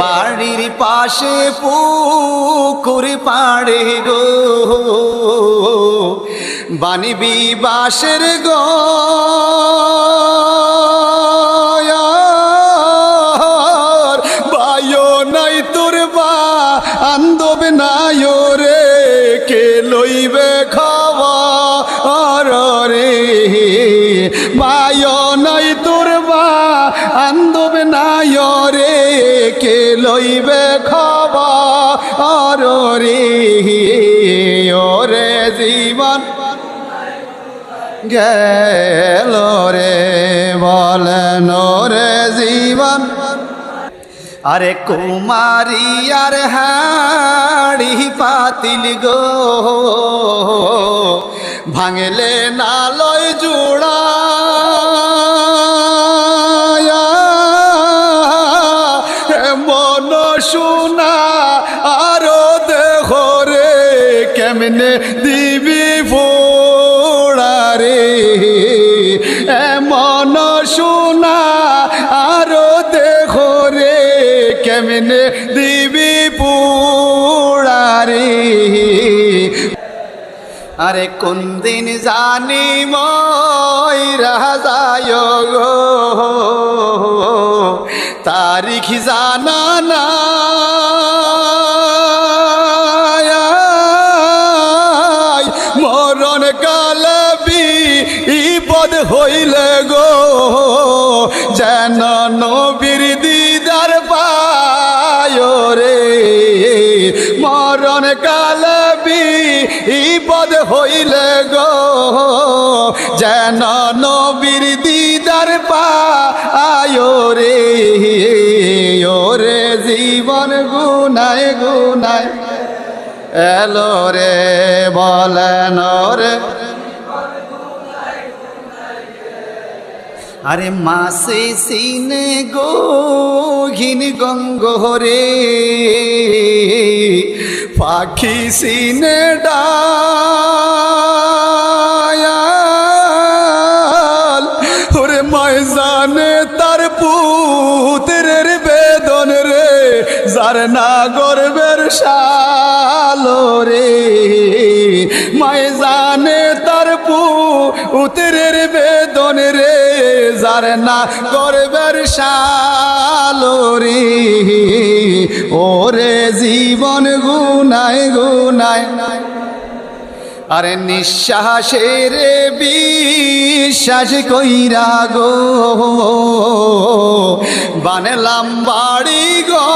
বাড়ির পাশে পুকুর পাড়ে গো বানিবি বাঁশের ঘর বায়ো নাই তোর বান্ধব নাই রে কে লইবে খবর রে বায়ো নাই তোর বান্ধব নাই রে কে লইবে খবর রে ওরে জীবন গেল রে বলেন রে জীবন আরে কুমারী আর হাড়ি পাতিল গো ভাঙলে নালয় জোড়া মন শোনা আরো দেহ রে কেমনে দিবি ফোড়া রে মন শোনা আরো দেহ রে কেমনে দিবি পোড়া রে আরে কোন দিন জানি ময়রা যায় গো তারিখ জানা না মরণ কালে বিপদ হইলে গো যেন নবীর দিদার পায় রে মরণ কালে বিপদ হইলে গো যেন নবীর দিদার পায় রে ওরে জীবন গুনায় গুনায় এলো রে বলেন রে আরে মাসে সিনে গো ঘিন গঙ্গরে পাখি সিনে ডায়াল ওরে ময়জানে তার পুত্রের বেদন রে যার না গর্বের শালো রে ময়জানে তার পুত্রের বেদন রে যার না গর্বের শালো রে ওরে জীবন গুনায় গুনায় আরে নিঃশ্বাসের বিশ্বাস কইরা গো বানলাম বাড়ি গো।